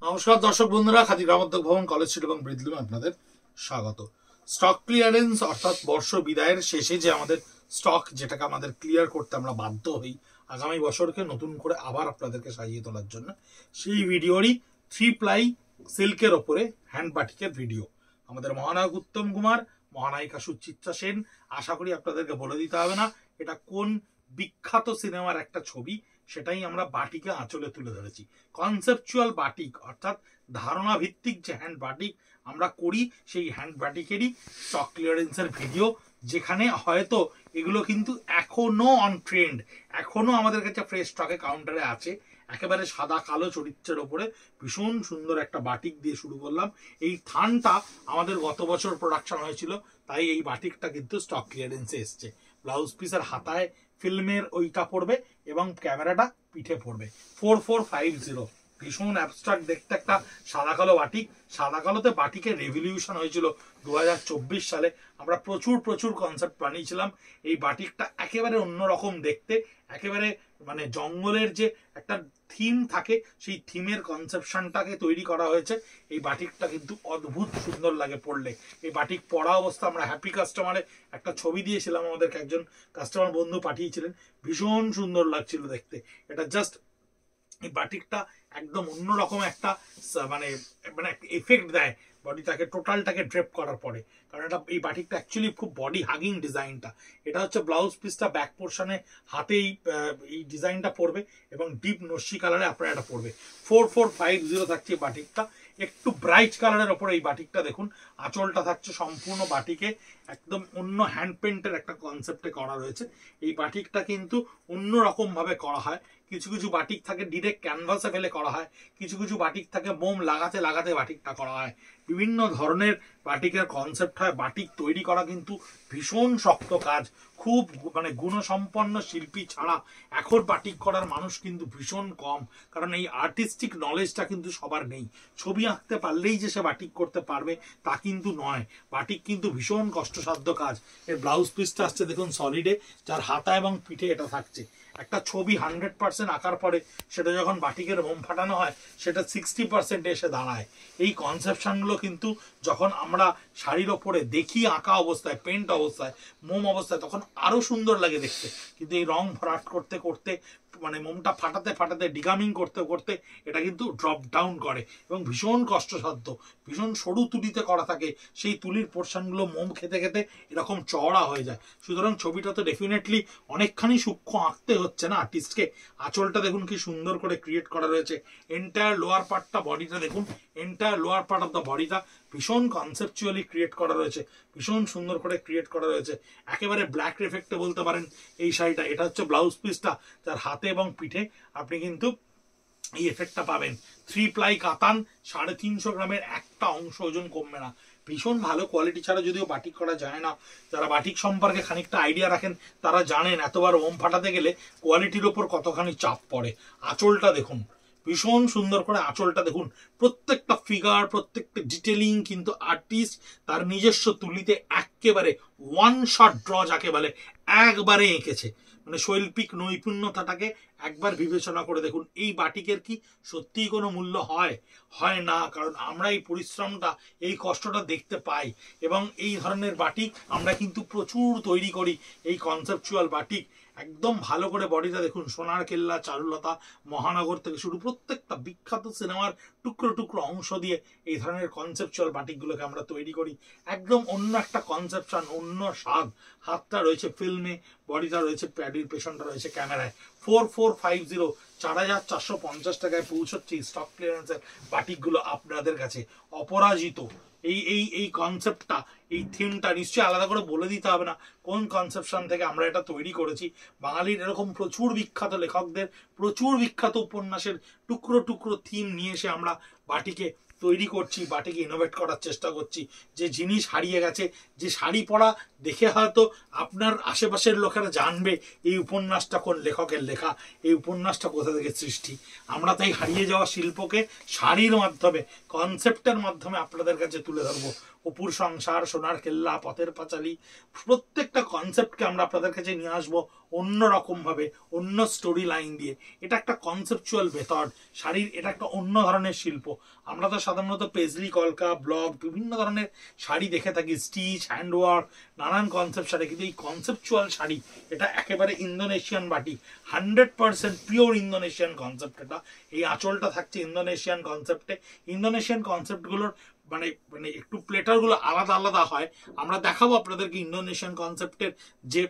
নমস্কার দর্শক বন্ধুরা, খাদি গ্রামোদ্যোগ ভবন, কলেজ স্ট্রিট এবং ব্রিজলুমে আপনাদের স্বাগত। স্টক ক্লিয়ারেন্স অর্থাৎ বর্ষ বিদায়ের শেষে যে আমাদের স্টক, যেটাকে আমাদের ক্লিয়ার করতে আমরা বাধ্য হই আগামী বছরকে নতুন করে আবার আপনাদেরকে সাজিয়ে তোলার জন্য, সেই ভিডিওরই 3 প্লাই সিল্কের ওপরে হ্যান্ড বাটিকের ভিডিও। আমাদের মহানায়ক উত্তম কুমার, মহানায়িকা সুচিত্রা সেন। আশা করি আপনাদেরকে বলে দিতে হবে না এটা কোন বিখ্যাত সিনেমার একটা ছবি, সেটাই আমরা বাটিকে আঁচলে তুলে ধরেছি। কনসেপচুয়াল বাটিক অর্থাৎ ধারণা ভিত্তিক যে হ্যান্ড বাটিক আমরা করি, সেই হ্যান্ড বাটিকেরই স্টক ক্লিয়ারেন্সের ভিডিও, যেখানে হয়তো এগুলো কিন্তু এখনো অন ট্রেন্ড, এখনো আমাদের কাছে ফ্রেশ স্টকে কাউন্টারে আছে। একেবারে সাদা কালো চরিত্রের ওপরে ভীষণ সুন্দর একটা বাটিক দিয়ে শুরু করলাম। এই থানটা আমাদের গত বছর প্রোডাকশন হয়েছিল, তাই এই বাটিকটা কিন্তু স্টক ক্লিয়ারেন্সে এসছে। ব্লাউজ পিসের হাতায় ফিল্মের ওইটা পড়বে এবং ক্যামেরাটা পিঠে পড়বে। 4450, ভীষণ অ্যাবস্ট্রাক্ট দেখতে একটা সাদা কালো বাটিক। সাদা কালোতে বাটিকের রেভলিউশন হয়েছিল 2024 সালে। আমরা প্রচুর কনসেপ্ট বানিয়েছিলাম। এই বাটিকটা একেবারে অন্যরকম দেখতে, একেবারে মানে জঙ্গলের যে একটা থিম থাকে, সেই থিমের কনসেপশনটাকে তৈরি করা হয়েছে। এই বাটিকটা কিন্তু অদ্ভুত সুন্দর লাগে পড়লে। এই বাটিক পরা অবস্থা আমরা হ্যাপি কাস্টমারে একটা ছবি দিয়েছিলাম, আমাদেরকে একজন কাস্টমার বন্ধু পাঠিয়েছিলেন, ভীষণ সুন্দর লাগছিল দেখতে। এটা জাস্ট এই বাটিকটা একদম অন্যরকম একটা মানে মানে এফেক্ট দেয় বডিটাকে, টোটালটাকে ড্রেপ করার পরে। কারণ এটা এই বাটিকটা অ্যাকচুয়ালি খুব বডি হাগিং ডিজাইনটা। এটা হচ্ছে ব্লাউজ পিসটা ব্যাক পোর্শনে হাতেই এই ডিজাইনটা পড়বে এবং ডিপ নস্যি কালারে আপনার এটা পড়বে। 4450 থাকছে এই বাটিকটা। একটু ব্রাইট কালারের ওপরে এই বাটিকটা দেখুন। আঁচলটা থাকছে সম্পূর্ণ বাটিকে একদম অন্য হ্যান্ড পেন্টের একটা কনসেপ্টে করা রয়েছে। এই বাটিকটা কিন্তু অন্যরকম ভাবে করা হয়। কিছু কিছু বাটিক থাকে ডিরেক্ট ক্যানভাসে ফেলে করা হয়, কিছু কিছু বাটিক থাকে মোম লাগাতে লাগাতে বাটিকটা করা হয়। বিভিন্ন ধরনের বাটিকের কনসেপ্ট হয়। বাটিক তৈরি করা কিন্তু ভীষণ শক্ত কাজ। খুব মানে গুণসম্পন্ন শিল্পী ছাড়া এখন বাটিক করার মানুষ কিন্তু ভীষণ কম, কারণ এই আর্টিস্টিক নলেজটা কিন্তু সবার নেই। ছবি আঁকতে পারলেই যে সে বাটিক করতে পারবে তা কিন্তু নয়। বাটিক কিন্তু ভীষণ কষ্টসাধ্য কাজ। এর ব্লাউজ পিসটা আসছে দেখুন সলিডে, যার হাতা এবং পিঠে এটা থাকছে। একটা ছবি 100% আঁকার পরে সেটা যখন বাটিকের মোম ফাটানো হয়, সেটা 60% এসে দাঁড়ায়। এই কনসেপশনগুলো কিন্তু যখন আমরা শাড়ির ওপরে দেখি আঁকা অবস্থায়, পেন্ট অবস্থায়, মোম অবস্থায়, তখন আরো সুন্দর লাগে দেখতে। কিন্তু এই রং ভরাট করতে করতে মানে মোমটা ফাটাতে ফাটাতে ডিগামিং করতে করতে এটা কিন্তু ড্রপ ডাউন করে এবং ভীষণ কষ্টসাধ্য। ভীষণ সরু তুলিতে করা থাকে, সেই তুলির পোর্শনগুলো মোম খেতে খেতে এরকম চওড়া হয়ে যায়। সুতরাং ছবিটা তো ডেফিনেটলি অনেকখানি সূক্ষ্ম আঁকতে হচ্ছে না আর্টিস্টকে। আঁচলটা দেখুন কি সুন্দর করে ক্রিয়েট করা রয়েছে। এন্টায়ার লোয়ার পার্টটা, বডিটা দেখুন, entire lower part of the বডিটা ভীষণ কনসেপচুয়ালি ক্রিয়েট করা রয়েছে, ভীষণ সুন্দর করে ক্রিয়েট করা রয়েছে। একেবারে ব্ল্যাক রেফেক্টে বলতে পারেন এই শাড়িটা। এটা হচ্ছে ব্লাউজ পিসটা, যার হাতে এবং পিঠে আপনি কিন্তু এই এফেক্টটা পাবেন। 3 প্লাই কাতান, 350 গ্রামের একটা অংশ ওজন কমবে না। ভীষণ ভালো কোয়ালিটি ছাড়া যদিও বাটিক করা যায় না। যারা বাটিক সম্পর্কে খানিকটা আইডিয়া রাখেন তারা জানেন এতবার ওম ফাটাতে গেলে কোয়ালিটির ওপর কতখানি চাপ পড়ে। আঁচলটা দেখুন, ভীষণ সুন্দর করে আঁচলটা দেখুন। প্রত্যেকটা ফিগার, প্রত্যেকটা ডিটেলিং কিন্তু আর্টিস্ট তার নিজস্ব তুলিতে একেবারে ওয়ান শট ড্র যাকে বলে একবারে এঁকেছে। মানে শৈল্পিক নৈপুণ্যতাটাকে একবার বিবেচনা করে দেখুন। এই বাটিকের কি সত্যিই কোনো মূল্য হয়? হয় না, কারণ আমরা এই পরিশ্রমটা, এই কষ্টটা দেখতে পাই। এবং এই ধরনের বাটিক আমরা কিন্তু প্রচুর তৈরি করি। এই কনসেপচুয়াল বাটিক একদম ভালো করে বডিটা দেখুন। সোনার কেল্লা, চারুলতা, মহানগর থেকে শুরু প্রত্যেকটা বিখ্যাত সিনেমার টুকরো টুকরো অংশ দিয়ে এই ধরনের কনসেপচুয়াল বাটিকগুলোকে আমরা তৈরি করি। একদম অন্য একটা কনসেপশন, অন্য স্বাদ। হাতটা রয়েছে ফিল্মে, বডিটা রয়েছে প্যাডির, পেছনটা রয়েছে ক্যামেরায়। 4450, 4450 টাকায় পৌঁছচ্ছে স্টক ক্লিয়ারেন্সের বাটিকগুলো আপনাদের কাছে অপরাজিত। এই এই এই কনসেপ্টটা, এই থিমটা নিশ্চয়ই আলাদা করে বলে দিতে হবে না কোন কনসেপশন থেকে আমরা এটা তৈরি করেছি। বাঙালির এরকম প্রচুর বিখ্যাত লেখকদের প্রচুর বিখ্যাত উপন্যাসের টুকরো টুকরো থিম নিয়ে এসে আমরা বাটিকে তৈরি করছি, বাটিকে ইনোভেট করার চেষ্টা করছি। যে জিনিস হারিয়ে গেছে, যে শাড়ি পরা দেখে হয়তো আপনার আশেপাশের লোকেরা জানবে এই উপন্যাসটা কোন লেখকের লেখা, এই উপন্যাসটা কোথা থেকে সৃষ্টি। আমরা তাই হারিয়ে যাওয়া শিল্পকে শাড়ির মাধ্যমে, কনসেপ্টের মাধ্যমে আপনাদের কাছে তুলে ধরবো। অপুর সংসার, সোনার কেল্লা, পথের পাঁচালী, প্রত্যেকটা কনসেপ্টকে আমরা আপনাদের কাছে নিয়ে আসবো অন্যরকম ভাবে, অন্য স্টোরি লাইন দিয়ে। এটা একটা কনসেপচুয়াল মেথড শাড়ির, এটা একটা অন্য ধরনের শিল্প। আমরা তো সাধারণত পেজলি কলকা, ব্লক, বিভিন্ন ধরনের শাড়ি দেখে থাকি, স্টিচ, হ্যান্ডওয়ার্ক, নানান কনসেপ্ট শাড়ি, কিন্তু এই কনসেপচুয়াল শাড়ি এটা একেবারে Indonesian batik, 100% pure Indonesian concept. এটা এই আঁচলটা থাকছে ইন্দোনেশিয়ান কনসেপ্টে। ইন্দোনেশিয়ান কনসেপ্টগুলোর মানে মানে একটু প্লেটারগুলো আলাদা আলাদা হয়। আমরা দেখাবো আপনাদেরকে ইন্দোনেশিয়ান কনসেপ্টের যে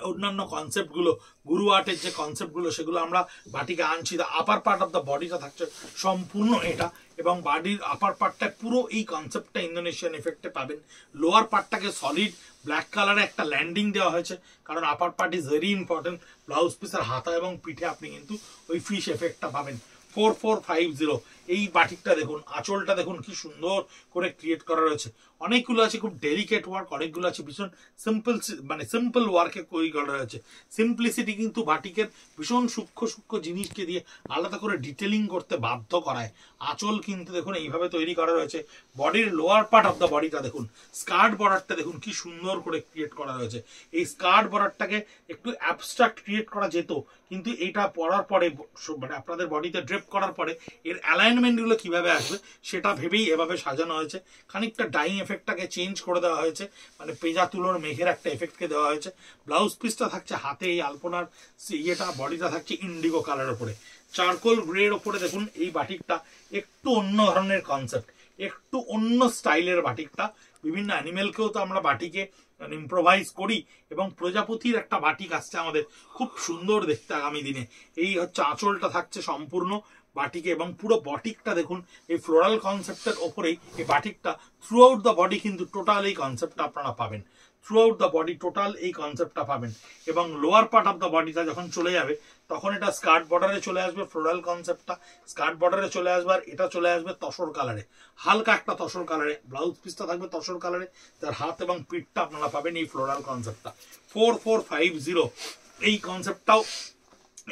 অন্যান্য কনসেপ্টগুলো, গুরু আর্টের যে কনসেপ্টগুলো, সেগুলো আমরা বাটিকে আনছি। The upper part of the বডিটা থাকছে সম্পূর্ণ এটা, এবং বাডির আপার পার্টটায় পুরো এই কনসেপ্টটা ইন্দোনেশিয়ান এফেক্টে পাবেন। লোয়ার পার্টটাকে সলিড ব্ল্যাক কালারে একটা ল্যান্ডিং দেওয়া হয়েছে, কারণ আপার part is very important. Blouse পিসের হাতা এবং পিঠে আপনি কিন্তু ওই ফিশ এফেক্টটা পাবেন। 4450 এই বাটিকটা দেখুন, আঁচলটা দেখুন কি সুন্দর করে ক্রিয়েট করা রয়েছে। অনেকগুলো আছে খুব ডেলিকেট ওয়ার্ক, অনেকগুলো আছে ভীষণ সিম্পল, মানে সিম্পল ওয়ার্কে তৈরি করা রয়েছে। সিম্পলিসিটি কিন্তু বাটিকের ভীষণ সূক্ষ্ম সূক্ষ্ম জিনিসকে দিয়ে আলাদা করে ডিটেলিং করতে বাধ্য করায়। আঁচল কিন্তু দেখুন এইভাবে তৈরি করা রয়েছে। বডির লোয়ার পার্ট অফ দ্য বডিটা দেখুন, স্কার্ট বর্ডারটা দেখুন কি সুন্দর করে ক্রিয়েট করা রয়েছে। এই স্কার্ট বর্ডারটাকে একটু অ্যাবস্ট্রাক্ট ক্রিয়েট করা যেত, কিন্তু এটা পরার পরে মানে আপনাদের বডিতে ড্রেপ করার পরে এর অ্যালাইনমেন্টগুলো কিভাবে আসবে সেটা ভেবেই এভাবে সাজানো হয়েছে। খানিকটা ডাইং এফেক্টটাকে চেঞ্জ করে দেওয়া হয়েছে, মানে পেজা তুলোর মেঘের একটা এফেক্টকে দেওয়া হয়েছে। ব্লাউজ পিসটা থাকছে হাতে এই আলপনার ইয়েটা, বডিটা থাকছে ইন্ডিগো কালারের ওপরে, চারকোল গ্রের ওপরে। দেখুন এই বাটিকটা একটু অন্য ধরনের কনসেপ্ট, একটু অন্য স্টাইলের বাটিকটা। বিভিন্ন অ্যানিমেলকেও তো আমরা বাটিকে ইম্প্রোভাইজ করি, এবং প্রজাপতির একটা বাটিক আসছে আমাদের, খুব সুন্দর দেখতে আগামী দিনে। এই হচ্ছে আঁচলটা থাকছে সম্পূর্ণ বাটিকে, এবং পুরো বটিকটা দেখুন এই ফ্লোরাল কনসেপ্টের ওপরেই এই বাটিকটা। থ্রু আউট দ্য বডি কিন্তু টোটাল এই কনসেপ্টটা আপনারা পাবেন, through out the body total এই কনসেপ্টটা পাবেন। এবং লোয়ার পার্ট অফ দ্য বডিটা যখন চলে যাবে তখন এটা স্কার্ট বর্ডারে চলে আসবে, ফ্লোরাল কনসেপ্টটা স্কার্ট বর্ডারে চলে আসবে, আর এটা চলে আসবে তসর কালারে, হালকা একটা তসর কালারে। ব্লাউজ পিসটা থাকবে তসর কালারে, যার হাত এবং পিঠটা আপনারা পাবেন এই ফ্লোরাল কনসেপ্টটা। 4450 এই কনসেপ্টটাও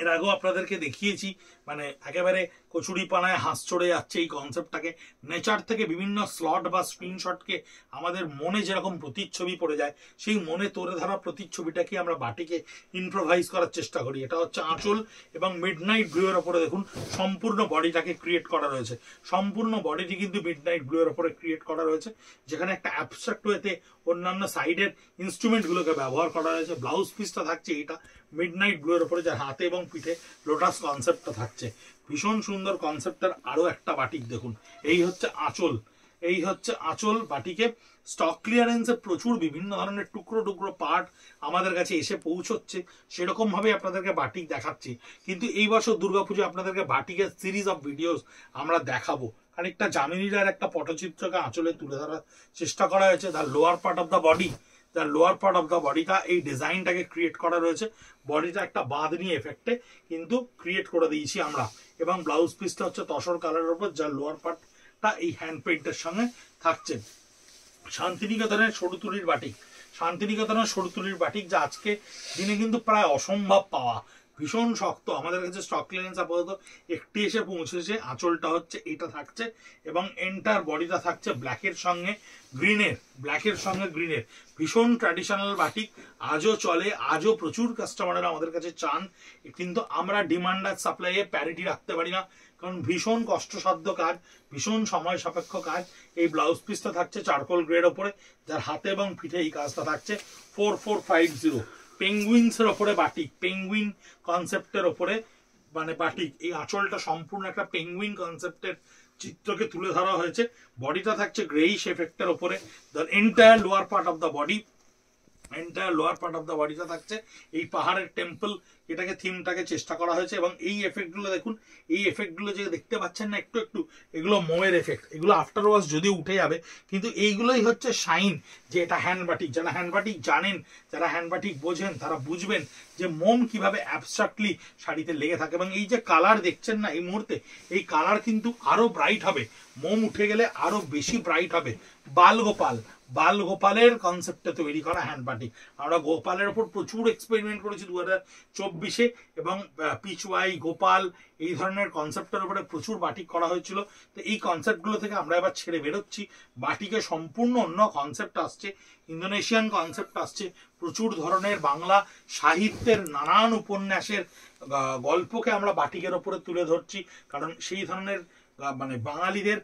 এর আগেও আপনাদেরকে দেখিয়েছি, মানে একেবারে কচুরি পানায় হাঁস চড়ে যাচ্ছে এই কনসেপ্টটাকে। নেচার থেকে বিভিন্ন স্লট বা স্ক্রিনশটকে আমাদের মনে যেরকম প্রতিচ্ছবি পড়ে যায়, সেই মনে তোরে ধরা প্রতিচ্ছবিটাকে আমরা বাটিকে ইম্প্রোভাইজ করার চেষ্টা করি। এটা হচ্ছে আঁচল, এবং মিডনাইট ব্লুয়ের ওপরে দেখুন সম্পূর্ণ বডিটাকে ক্রিয়েট করা রয়েছে। সম্পূর্ণ বডিটি কিন্তু মিডনাইট ব্লুয়ের ওপরে ক্রিয়েট করা রয়েছে, যেখানে একটা অ্যাবস্ট্রাক্ট ওয়েতে অন্যান্য সাইডের ইনস্ট্রুমেন্টগুলোকে ব্যবহার করা হয়েছে। ব্লাউজ পিসটা থাকছে এটা মিডনাইট ব্লুয়ের ওপরে, যার হাতে এবং পিঠে লোটাস কনসেপ্টটা থাকছে। ভীষণ সুন্দর কনসেপ্টের আরো একটা বাটিক দেখুন, এই হচ্ছে আঁচল, এই হচ্ছে আঁচল বাটিকে। স্টক ক্লিয়ারেন্সে প্রচুর বিভিন্ন ধরনের টুকরো টুকরো পার্ট আমাদের কাছে এসে পৌঁছচ্ছে, সেরকম ভাবে আপনাদেরকে বাটিক দেখাচ্ছি। কিন্তু এই বছর দুর্গাপুজো আপনাদেরকে বাটিকের সিরিজ অফ ভিডিওস আমরা দেখাবো। খানিকটা জামিনীরার একটা পটচিত্রকে আঁচলে তুলে ধরার চেষ্টা করা হয়েছে। তার lower part of the body, তার লোয়ার পার্ট অফ দ্য বডিটা এই ডিজাইনটাকে ক্রিয়েট করা রয়েছে। বডিটা একটা বাঁধনি এফেক্টে কিন্তু ক্রিয়েট করে দিয়েছি আমরা, এবং ব্লাউজ পিসটা হচ্ছে তসর কালারের উপর, যার লোয়ার পার্টটা এই হ্যান্ড পেইন্টের সঙ্গে থাকছে। শান্তিনিকেতনের সরুতুলির বাটিক, শান্তিনিকেতনের সরুতুলির বাটিক যা আজকে দিনে কিন্তু প্রায় অসম্ভব পাওয়া, ভীষণ শক্ত। আমাদের কাছে স্টক ক্লিয়ারেন্স আপাতত একটি এসে পৌঁছেছে। আঁচলটা হচ্ছে এটা থাকছে, এবং এন্টার বডিটা থাকছে ব্ল্যাকের সঙ্গে গ্রিনের, ব্ল্যাকের সঙ্গে গ্রিনের। ভীষণ ট্র্যাডিশনাল বাটিক, আজও চলে, আজও প্রচুর কাস্টমাররা আমাদের কাছে চান, কিন্তু আমরা ডিমান্ড আর সাপ্লাইয়ে প্যারিটি রাখতে পারি না, কারণ ভীষণ কষ্টসাধ্য কাজ, ভীষণ সময় সাপেক্ষ কাজ। এই ব্লাউজ পিসটা থাকছে চারকোল গ্রের ওপরে, যার হাতে এবং পিঠে এই কাজটা থাকছে। 4450 পেঙ্গুইন্সের ওপরে বাটিক, পেঙ্গুইন কনসেপ্টের ওপরে মানে বাটিক। এই আঁচলটা সম্পূর্ণ একটা পেঙ্গুইন কনসেপ্টের চিত্রকে তুলে ধরা হয়েছে। বডিটা থাকছে গ্রেইশ এফেক্টের ওপরে, the entire lower part of the body, entire lower part of the বডিটা থাকছে এই পাহাড়ের টেম্পল, এটাকে থিমটাকে চেষ্টা করা হয়েছে। এবং এই এফেক্টগুলো দেখুন, এই এফেক্টগুলো যে দেখতে পাচ্ছেন না একটু একটু, এগুলো মোমের এফেক্ট, এগুলো আফটার ওয়াশ যদিও উঠে যাবে, কিন্তু এইগুলোই হচ্ছে শাইন যে এটা হ্যান্ড বাটিক। যারা হ্যান্ড বাটিক জানেন, যারা হ্যান্ড বাটিক বোঝেন, তারা বুঝবেন যে মোম কিভাবে অ্যাবস্ট্রাক্টলি শাড়িতে লেগে থাকে। এবং এই যে কালার দেখছেন না এই মুহূর্তে, এই কালার কিন্তু আরো ব্রাইট হবে, মোম উঠে গেলে আরো বেশি ব্রাইট হবে। বালগোপাল, বালগোপালের কনসেপ্টে তৈরি করা হ্যান্ড বাটিক। আমরা গোপালের উপর প্রচুর এক্সপেরিমেন্ট করেছি 2024 চব্বিশে এবং পিচওয়াই, গোপাল এই ধরনের কনসেপ্টের উপরে প্রচুর বাটিক করা হয়েছিল। তো এই কনসেপ্টগুলো থেকে আমরা এবার ছেড়ে বেরোচ্ছি, বাটিকে সম্পূর্ণ অন্য কনসেপ্ট আসছে, ইন্দোনেশিয়ান কনসেপ্ট আসছে। প্রচুর ধরনের বাংলা সাহিত্যের নানান উপন্যাসের গল্পকে আমরা বাটিকের ওপরে তুলে ধরছি, কারণ সেই ধরনের মানে বাঙালিদের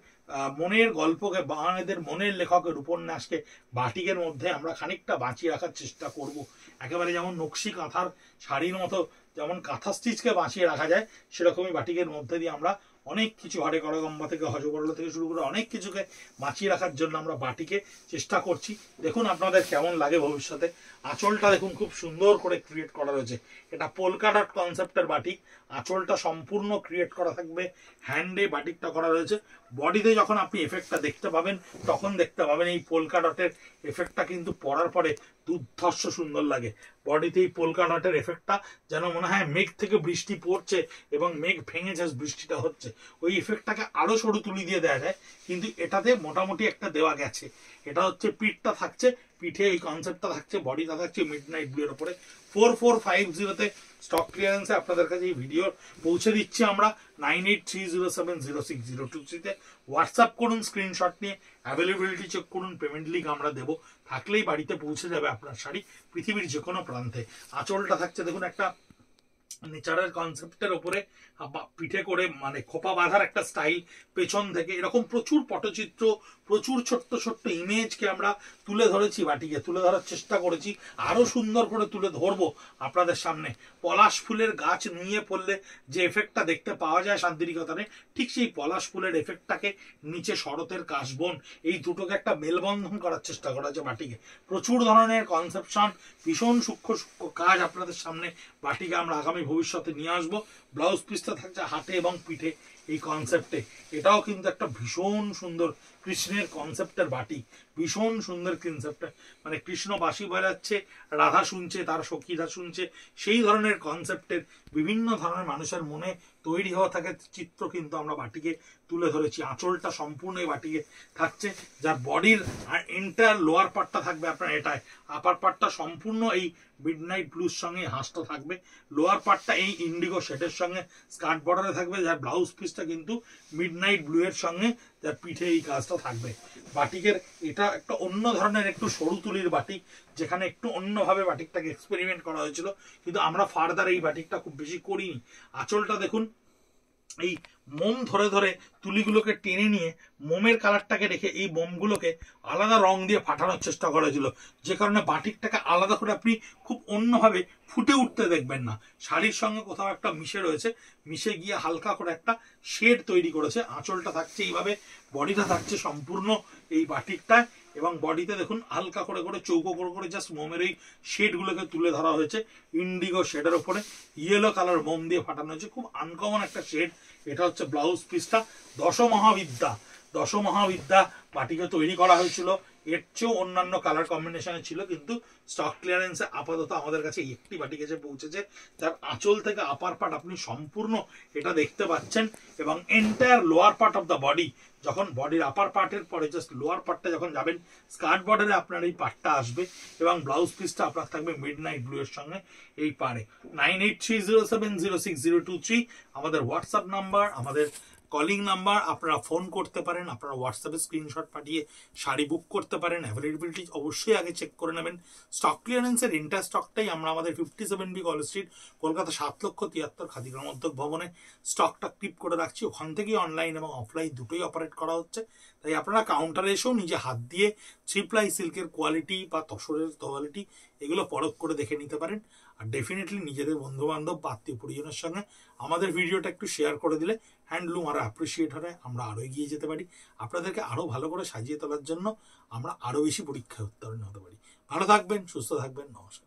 মনের গল্পকে, বাঙালিদের মনের লেখকের উপন্যাসকে বাটিকের মধ্যে আমরা খানিকটা বাঁচিয়ে রাখার চেষ্টা করব। একেবারে যেমন নকশি কাঁথার শাড়ির মতো যেমন কাঁথা স্টিচকে বাঁচিয়ে রাখা যায়, সেরকমই বাটিকের মধ্যে দিয়ে আমরা অনেক কিছু, হরে করগম্বা থেকে হজবরল থেকে শুরু করে অনেক কিছুকে বাঁচিয়ে রাখার জন্য আমরা বাটিকে চেষ্টা করছি। দেখুন আপনাদের কেমন লাগে ভবিষ্যতে। আঁচলটা দেখুন খুব সুন্দর করে ক্রিয়েট করা রয়েছে, এটা পোলকা ডট কনসেপ্টের বাটিক। আঁচলটা সম্পূর্ণ ক্রিয়েট করা থাকবে, হ্যান্ডে বাটিকটা করা রয়েছে। বডিতে যখন আপনি এফেক্টটা দেখতে পাবেন তখন দেখতে পাবেন এই পোলকা ডটের এফেক্টটা কিন্তু পরার পরে দুর্ধর্ষ সুন্দর লাগে। বডিতে এই পোলকা ডটের এফেক্টটা যেন মনে হয় মেঘ থেকে বৃষ্টি পড়ছে এবং মেঘ ভেঙে যে বৃষ্টিটা হচ্ছে, ওই এফেক্টটাকে আরো সরু তুলি দিয়ে দেওয়া যায়, কিন্তু এটাতে মোটামুটি একটা দেওয়া গেছে। এটা হচ্ছে পিঠটা থাকছে, পিঠে এই কনসেপ্টটা থাকছে, বডিটা থাকছে মিডনাইট ব্লুর উপরে। 4450-তে স্টক ক্লিয়ারেন্সে আপনাদের কাছে এই ভিডিও পৌঁছে দিচ্ছি আমরা। 9830706023-তে হোয়াটসঅ্যাপ করুন স্ক্রিনশট নিয়ে, অ্যাভেলেবিলিটি চেক করুন, পেমেন্ট লিঙ্ক আমরা দেবো, থাকলেই বাড়িতে পৌঁছে যাবে আপনার শাড়ি পৃথিবীর যে কোনো প্রান্তে। আঁচলটা থাকছে দেখুন একটা নেচারের কনসেপ্টের উপরে, পিঠে করে মানে খোপা বাঁধার একটা স্টাইল, পেছন থেকে এরকম প্রচুর পটচিত্র, প্রচুর ছোট্ট ছোট্ট ইমেজকে আমরা তুলে ধরেছি, বাটিকে তুলে ধরার চেষ্টা করেছি, আরো সুন্দর করে তুলে ধরবো আপনাদের সামনে। পলাশ ফুলের গাছ নুয়ে পড়লে যে এফেক্টটা দেখতে পাওয়া যায় শান্তিনিকেতনে, ঠিক সেই পলাশ ফুলের এফেক্টটাকে নিচে শরতের কাশবন, এই দুটোকে একটা মেলবন্ধন করার চেষ্টা করা হয়েছে বাটিকে। প্রচুর ধরনের কনসেপশন, ভীষণ সূক্ষ্ম সূক্ষ্ম কাজ আপনাদের সামনে বাটিকে আমরা আগামী ভবিষ্যতে নিয়ে আসবো। ব্লাউজ পিসটা থাকছে হাতে এবং পিঠে এই কনসেপ্টে, এটাও কিন্তু একটা ভীষণ সুন্দর কৃষ্ণের কনসেপ্টের বাটি, ভীষণ সুন্দর কনসেপ্টে, মানে কৃষ্ণ বাঁশি বাজাচ্ছে, রাধা শুনছে, তার সখীরা শুনছে, সেই ধরনের কনসেপ্টের বিভিন্ন ধরনের মানুষের মনে তৈরি হওয়া থাকে চিত্র কিন্তু আমরা বাটিকে তুলে ধরেছি। আঁচলটা সম্পূর্ণ এই বাটিকে থাকছে, যার বডির এন্টায়ার লোয়ার পার্টটা থাকবে আপনার এটায়, আপার পার্টটা সম্পূর্ণ এই মিডনাইট ব্লুর সঙ্গে হাঁসটা থাকবে, লোয়ার পার্টটা এই ইন্ডিগো শেডের সঙ্গে স্কার্ট বর্ডারে থাকবে, যার ব্লাউজ পিসটা কিন্তু মিডনাইট ব্লু এর সঙ্গে, যার পিঠে এই কাজটা থাকবে। বাটিকের এটা একটা অন্য ধরনের একটু সরু তুলির বাটিক, যেখানে একটু অন্যভাবে বাটিকটাকে এক্সপেরিমেন্ট করা হয়েছিল, কিন্তু আমরা ফার্দার এই বাটিকটা খুব বেশি করিনি। আঁচলটা দেখুন এই মোম ধরে ধরে তুলিগুলোকে টেনে নিয়ে মোমের কালারটাকে রেখে এই মোমগুলোকে আলাদা রং দিয়ে ফাটানোর চেষ্টা করা হয়েছিল, যে কারণে বাটিকটাকে আলাদা করে আপনি খুব অন্যভাবে ফুটে উঠতে দেখবেন না, শাড়ির সঙ্গে কোথাও একটা মিশে রয়েছে, মিশে গিয়ে হালকা করে একটা শেড তৈরি করেছে। আঁচলটা থাকছে এইভাবে, বডিটা থাকছে সম্পূর্ণ এই বাটিকটায়, এবং বডিতে দেখুন হালকা করে করে চৌকো করে করে জাস্ট মোমের এই শেডগুলোকে তুলে ধরা হয়েছে, ইন্ডিগো শেডের ওপরে ইয়েলো কালার মোম দিয়ে ফাটানো হয়েছে, খুব আনকমন একটা শেড। এটা হচ্ছে ব্লাউজ পিসটা। দশমহাবিদ্যা বাটিকে তৈরি করা হয়েছিল, এর চেয়েও অন্যান্য কালার কম্বিনেশনে ছিল, কিন্তু স্টক ক্লিয়ারেন্সে আপাতত আমাদের কাছে একটি বাটিক এসে পৌঁছেছে, যার আঁচল থেকে আপার পার্ট আপনি সম্পূর্ণ এটা দেখতে পাচ্ছেন, এবং entire lower part of the body, যখন বডির আপার পার্টের পরে জাস্ট লোয়ার পার্টটা যখন যাবেন, স্কার্ট বর্ডারে আপনার এই পার্টটা আসবে, এবং ব্লাউজ পিসটা আপনার থাকবে মিডনাইট ব্লু এর সঙ্গে এই পারে। 9830706023 আমাদের হোয়াটসঅ্যাপ নাম্বার, আমাদের কলিং নাম্বার, আপনারা ফোন করতে পারেন, আপনারা হোয়াটসঅ্যাপে স্ক্রিনশট পাঠিয়ে শাড়ি বুক করতে পারেন। অ্যাভেলেবিলিটি অবশ্যই আগে চেক করে নেবেন। স্টক ক্লিয়ারেন্সের ইন্টার স্টকটাই আমরা আমাদের 57B college street, Kolkata 7,73,000 Khadi Gramodyog ভবনে স্টকটা কিপ করে রাখছি। ওখান থেকেই অনলাইন এবং অফলাইন দুটোই অপারেট করা হচ্ছে, তাই আপনারা কাউন্টারে এসেও নিজে হাত দিয়ে 3 ply সিল্কের কোয়ালিটি বা তসরের কোয়ালিটি এগুলো পরখ করে দেখে নিতে পারেন। আর ডেফিনেটলি নিজেদের বন্ধু বান্ধব বা আত্মীয় পরিজনের সঙ্গে আমাদের ভিডিওটা একটু শেয়ার করে দিলে হ্যান্ডলুম আরো অ্যাপ্রিসিয়েট হয়, আমরা আরো এগিয়ে যেতে পারি, আপনাদেরকে আরো ভালো করে সাজিয়ে তোলার জন্য আমরা আরো বেশি পরীক্ষায় উত্তীর্ণ হতে পারি। ভালো থাকবেন, সুস্থ থাকবেন, নমস্কার।